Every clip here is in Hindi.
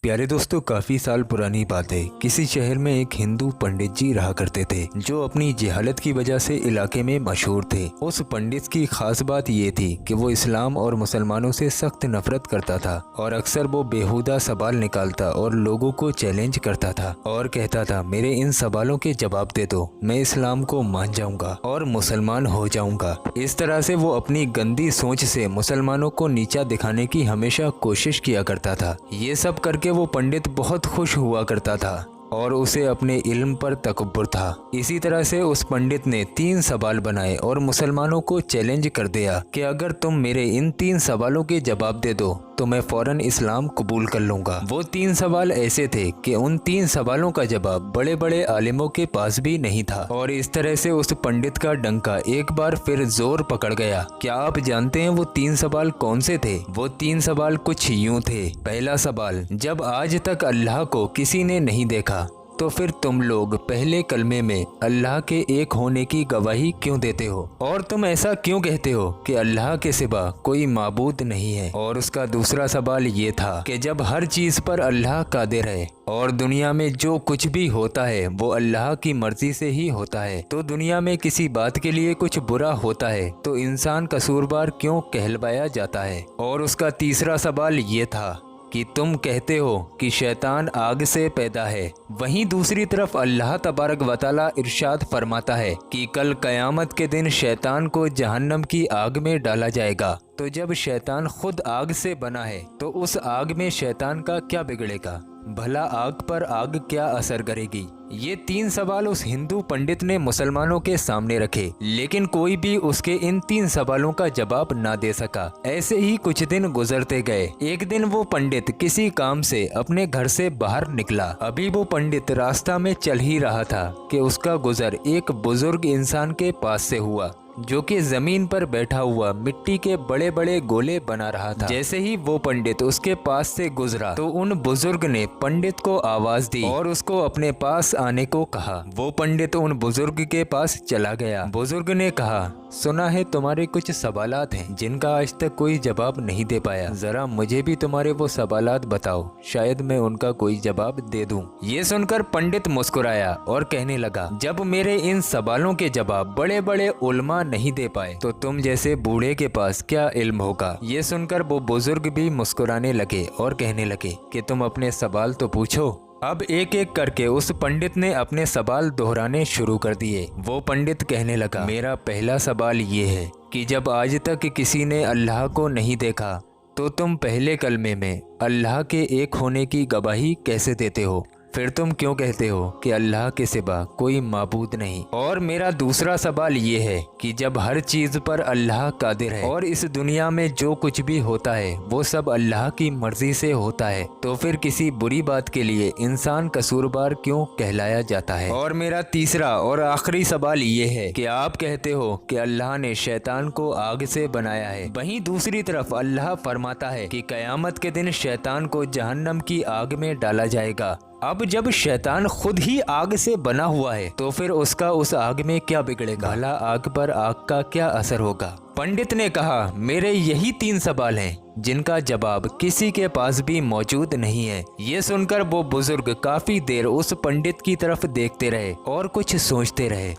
प्यारे दोस्तों, काफी साल पुरानी बात है। किसी शहर में एक हिंदू पंडित जी रहा करते थे जो अपनी जहालत की वजह से इलाके में मशहूर थे। उस पंडित की खास बात ये थी कि वो इस्लाम और मुसलमानों से सख्त नफरत करता था और अक्सर वो बेहुदा सवाल निकालता और लोगों को चैलेंज करता था और कहता था, मेरे इन सवालों के जवाब दे दो, मैं इस्लाम को मान जाऊंगा और मुसलमान हो जाऊंगा। इस तरह से वो अपनी गंदी सोच से मुसलमानों को नीचा दिखाने की हमेशा कोशिश किया करता था। ये सब करके वो पंडित बहुत खुश हुआ करता था और उसे अपने इल्म पर तकब्बुर था। इसी तरह से उस पंडित ने 3 सवाल बनाए और मुसलमानों को चैलेंज कर दिया कि अगर तुम मेरे इन 3 सवालों के जवाब दे दो तो मैं फौरन इस्लाम कबूल कर लूंगा। वो 3 सवाल ऐसे थे कि उन 3 सवालों का जवाब बड़े बड़े आलिमों के पास भी नहीं था और इस तरह से उस पंडित का डंका एक बार फिर जोर पकड़ गया। क्या आप जानते हैं वो 3 सवाल कौन से थे? वो 3 सवाल कुछ यूं थे। पहला सवाल, जब आज तक अल्लाह को किसी ने नहीं देखा तो फिर तुम लोग पहले कलमे में अल्लाह के एक होने की गवाही क्यों देते हो और तुम ऐसा क्यों कहते हो कि अल्लाह के सिवा कोई माबूद नहीं है? और उसका दूसरा सवाल ये था कि जब हर चीज पर अल्लाह कादिर है और दुनिया में जो कुछ भी होता है वो अल्लाह की मर्जी से ही होता है, तो दुनिया में किसी बात के लिए कुछ बुरा होता है तो इंसान कसूरवार क्यों कहलवाया जाता है? और उसका तीसरा सवाल ये था कि तुम कहते हो कि शैतान आग से पैदा है, वहीं दूसरी तरफ अल्लाह तबारक व तआला इरशाद फरमाता है कि कल कयामत के दिन शैतान को जहन्नम की आग में डाला जाएगा। तो जब शैतान खुद आग से बना है तो उस आग में शैतान का क्या बिगड़ेगा? भला आग पर आग क्या असर करेगी? ये 3 सवाल उस हिंदू पंडित ने मुसलमानों के सामने रखे, लेकिन कोई भी उसके इन 3 सवालों का जवाब ना दे सका। ऐसे ही कुछ दिन गुजरते गए। एक दिन वो पंडित किसी काम से अपने घर से बाहर निकला। अभी वो पंडित रास्ता में चल ही रहा था कि उसका गुजर एक बुजुर्ग इंसान के पास से हुआ जो कि जमीन पर बैठा हुआ मिट्टी के बड़े बड़े गोले बना रहा था। जैसे ही वो पंडित उसके पास से गुजरा तो उन बुजुर्ग ने पंडित को आवाज दी और उसको अपने पास आने को कहा। वो पंडित उन बुजुर्ग के पास चला गया। बुजुर्ग ने कहा, सुना है तुम्हारे कुछ सवालात हैं जिनका आज तक कोई जवाब नहीं दे पाया, जरा मुझे भी तुम्हारे वो सवालात बताओ, शायद मैं उनका कोई जवाब दे दूं। ये सुनकर पंडित मुस्कुराया और कहने लगा, जब मेरे इन सवालों के जवाब बड़े बड़े उलमा नहीं दे पाए तो तुम जैसे बूढ़े के पास क्या इल्म होगा? ये सुनकर वो बुजुर्ग भी मुस्कुराने लगे और कहने लगे कि तुम अपने सवाल तो पूछो। अब एक एक करके उस पंडित ने अपने सवाल दोहराने शुरू कर दिए। वो पंडित कहने लगा, मेरा पहला सवाल ये है कि जब आज तक किसी ने अल्लाह को नहीं देखा तो तुम पहले कलमे में अल्लाह के एक होने की गवाही कैसे देते हो? फिर तुम क्यों कहते हो कि अल्लाह के सिवा कोई माबूद नहीं? और मेरा दूसरा सवाल ये है कि जब हर चीज पर अल्लाह कादिर है और इस दुनिया में जो कुछ भी होता है वो सब अल्लाह की मर्जी से होता है, तो फिर किसी बुरी बात के लिए इंसान कसूरवार क्यों कहलाया जाता है? और मेरा तीसरा और आखिरी सवाल ये है कि आप कहते हो कि अल्लाह ने शैतान को आग से बनाया है, वहीं दूसरी तरफ अल्लाह फरमाता है कि कयामत के दिन शैतान को जहन्नम की आग में डाला जाएगा। अब जब शैतान खुद ही आग से बना हुआ है तो फिर उसका उस आग में क्या बिगड़ेगा? भला आग पर आग का क्या असर होगा? पंडित ने कहा, मेरे यही 3 सवाल हैं जिनका जवाब किसी के पास भी मौजूद नहीं है। ये सुनकर वो बुजुर्ग काफी देर उस पंडित की तरफ देखते रहे और कुछ सोचते रहे।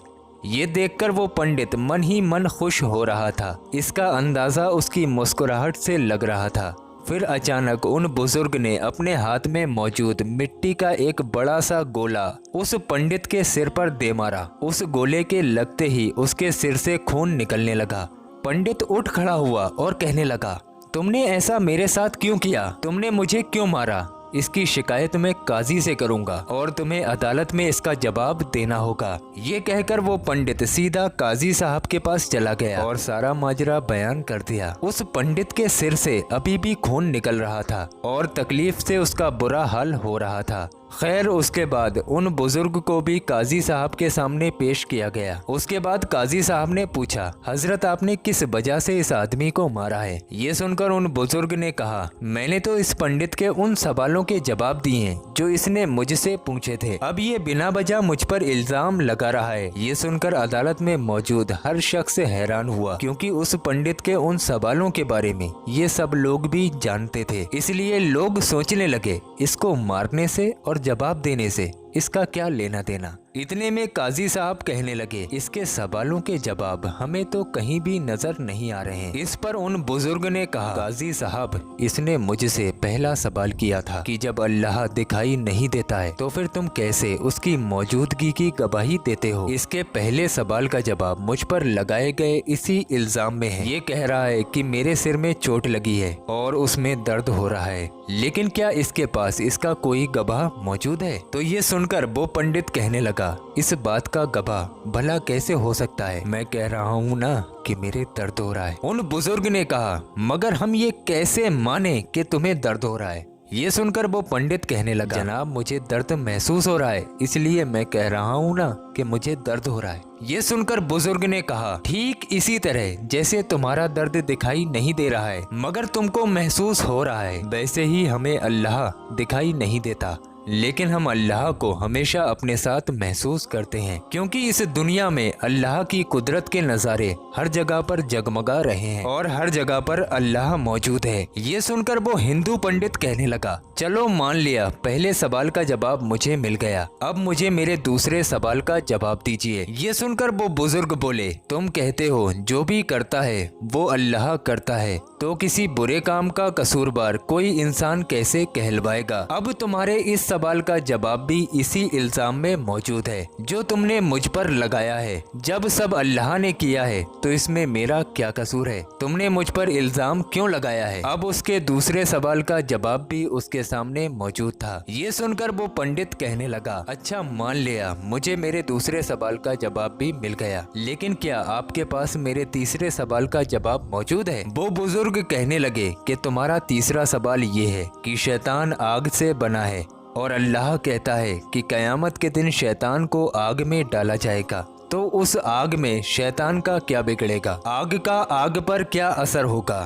ये देखकर वो पंडित मन ही मन खुश हो रहा था। इसका अंदाजा उसकी मुस्कुराहट से लग रहा था। फिर अचानक उन बुजुर्ग ने अपने हाथ में मौजूद मिट्टी का एक बड़ा सा गोला उस पंडित के सिर पर दे मारा। उस गोले के लगते ही उसके सिर से खून निकलने लगा। पंडित उठ खड़ा हुआ और कहने लगा, तुमने ऐसा मेरे साथ क्यों किया? तुमने मुझे क्यों मारा? इसकी शिकायत मैं काजी से करूंगा और तुम्हें अदालत में इसका जवाब देना होगा। ये कहकर वो पंडित सीधा काजी साहब के पास चला गया और सारा माजरा बयान कर दिया। उस पंडित के सिर से अभी भी खून निकल रहा था और तकलीफ से उसका बुरा हाल हो रहा था। खैर उसके बाद उन बुजुर्ग को भी काजी साहब के सामने पेश किया गया। उसके बाद काजी साहब ने पूछा, हजरत आपने किस वजह से इस आदमी को मारा है? ये सुनकर उन बुजुर्ग ने कहा, मैंने तो इस पंडित के उन सवालों के जवाब दिए हैं जो इसने मुझसे पूछे थे। अब ये बिना वजह मुझ पर इल्जाम लगा रहा है। ये सुनकर अदालत में मौजूद हर शख्स हैरान हुआ, क्योंकि उस पंडित के उन सवालों के बारे में ये सब लोग भी जानते थे। इसलिए लोग सोचने लगे, इसको मारने से और जवाब देने से इसका क्या लेना देना। इतने में काजी साहब कहने लगे, इसके सवालों के जवाब हमें तो कहीं भी नजर नहीं आ रहे हैं। इस पर उन बुजुर्ग ने कहा, काजी साहब, इसने मुझसे पहला सवाल किया था कि जब अल्लाह दिखाई नहीं देता है तो फिर तुम कैसे उसकी मौजूदगी की गवाही देते हो? इसके पहले सवाल का जवाब मुझ पर लगाए गए इसी इल्जाम में है। ये कह रहा है कि मेरे सिर में चोट लगी है और उसमें दर्द हो रहा है, लेकिन क्या इसके पास इसका कोई गवाह मौजूद है? तो ये सुनकर वो पंडित कहने लगा, इस बात का गवाह भला कैसे हो सकता है? मैं कह रहा हूँ ना कि मेरे दर्द हो रहा है। उन बुजुर्ग ने कहा, मगर हम ये कैसे माने कि तुम्हें दर्द हो रहा है? ये सुनकर वो पंडित कहने लगा, जनाब मुझे दर्द महसूस हो रहा है, इसलिए मैं कह रहा हूँ ना कि मुझे दर्द हो रहा है। ये सुनकर बुजुर्ग ने कहा, ठीक इसी तरह जैसे तुम्हारा दर्द दिखाई नहीं दे रहा है मगर तुमको महसूस हो रहा है, वैसे ही हमें अल्लाह दिखाई नहीं देता, लेकिन हम अल्लाह को हमेशा अपने साथ महसूस करते हैं, क्योंकि इस दुनिया में अल्लाह की कुदरत के नज़ारे हर जगह पर जगमगा रहे हैं और हर जगह पर अल्लाह मौजूद है। ये सुनकर वो हिंदू पंडित कहने लगा, चलो मान लिया पहले सवाल का जवाब मुझे मिल गया, अब मुझे मेरे दूसरे सवाल का जवाब दीजिए। ये सुनकर वो बुजुर्ग बोले, तुम कहते हो जो भी करता है वो अल्लाह करता है, तो किसी बुरे काम का कसूरवार कोई इंसान कैसे कहलवाएगा? अब तुम्हारे इस सवाल का जवाब भी इसी इल्जाम में मौजूद है जो तुमने मुझ पर लगाया है। जब सब अल्लाह ने किया है तो इसमें मेरा क्या कसूर है? तुमने मुझ पर इल्जाम क्यों लगाया है? अब उसके दूसरे सवाल का जवाब भी उसके सामने मौजूद था। ये सुनकर वो पंडित कहने लगा, अच्छा मान लिया मुझे मेरे दूसरे सवाल का जवाब भी मिल गया, लेकिन क्या आपके पास मेरे तीसरे सवाल का जवाब मौजूद है? वो बुजुर्ग कहने लगे कि तुम्हारा तीसरा सवाल ये है कि शैतान आग से बना है और अल्लाह कहता है कि कयामत के दिन शैतान को आग में डाला जाएगा, तो उस आग में शैतान का क्या बिगड़ेगा? आग का आग पर क्या असर होगा?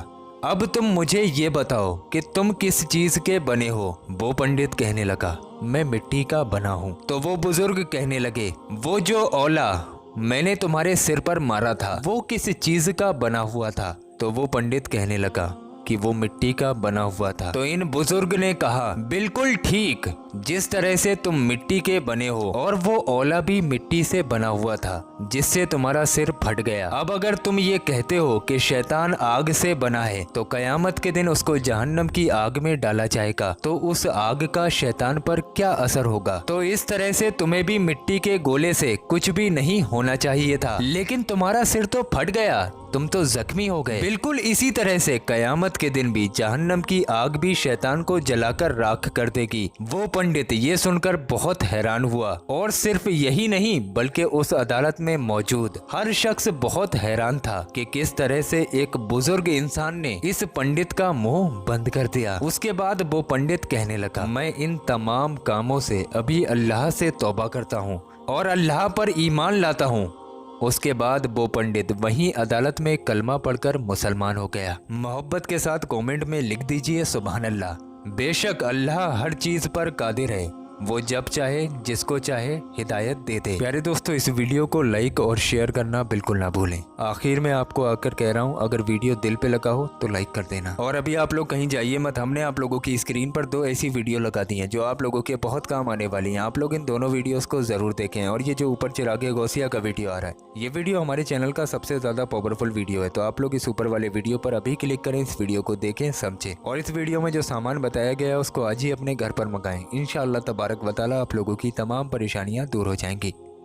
अब तुम मुझे ये बताओ कि तुम किस चीज के बने हो? वो पंडित कहने लगा, मैं मिट्टी का बना हूँ। तो वो बुजुर्ग कहने लगे, वो जो औला मैंने तुम्हारे सिर पर मारा था वो किस चीज का बना हुआ था? तो वो पंडित कहने लगा कि वो मिट्टी का बना हुआ था। तो इन बुजुर्ग ने कहा, बिल्कुल ठीक, जिस तरह से तुम मिट्टी के बने हो और वो औला भी मिट्टी से बना हुआ था जिससे तुम्हारा सिर फट गया। अब अगर तुम ये कहते हो कि शैतान आग से बना है तो कयामत के दिन उसको जहन्नम की आग में डाला जाएगा, तो उस आग का शैतान पर क्या असर होगा? तो इस तरह से तुम्हें भी मिट्टी के गोले से कुछ भी नहीं होना चाहिए था, लेकिन तुम्हारा सिर तो फट गया, तुम तो जख्मी हो गए। बिल्कुल इसी तरह से कयामत के दिन भी जहन्नम की आग भी शैतान को जलाकर राख कर देगी। वो पंडित ये सुनकर बहुत हैरान हुआ और सिर्फ यही नहीं बल्कि उस अदालत में मौजूद हर शख्स बहुत हैरान था कि किस तरह से एक बुजुर्ग इंसान ने इस पंडित का मुंह बंद कर दिया। उसके बाद वो पंडित कहने लगा, मैं इन तमाम कामों से अभी अल्लाह से तौबा करता हूँ और अल्लाह पर ईमान लाता हूँ। उसके बाद वो पंडित वहीं अदालत में कलमा पढ़कर मुसलमान हो गया। मोहब्बत के साथ कमेंट में लिख दीजिए सुभान अल्लाह। बेशक अल्लाह हर चीज पर कादिर है, वो जब चाहे जिसको चाहे हिदायत दे दे। प्यारे दोस्तों, इस वीडियो को लाइक और शेयर करना बिल्कुल ना भूलें। आखिर में आपको आकर कह रहा हूँ, अगर वीडियो दिल पे लगा हो तो लाइक कर देना। और अभी आप लोग कहीं जाइए मत, हमने आप लोगों की स्क्रीन पर 2 ऐसी वीडियो लगा दी हैं जो आप लोगों के बहुत काम आने वाली हैं। आप लोग इन दोनों वीडियोस को जरूर देखें। और ये जो ऊपर चिरागे गौसिया का वीडियो आ रहा है, ये वीडियो हमारे चैनल का सबसे ज्यादा पावरफुल वीडियो है, तो आप लोग इस ऊपर वाले वीडियो पर अभी क्लिक करें, इस वीडियो को देखें, समझें और इस वीडियो में जो सामान बताया गया है उसको आज ही अपने घर पर मंगाएं। इंशाअल्लाह तबारक व तआला आप लोगों की तमाम परेशानियां दूर हो जाएंगी।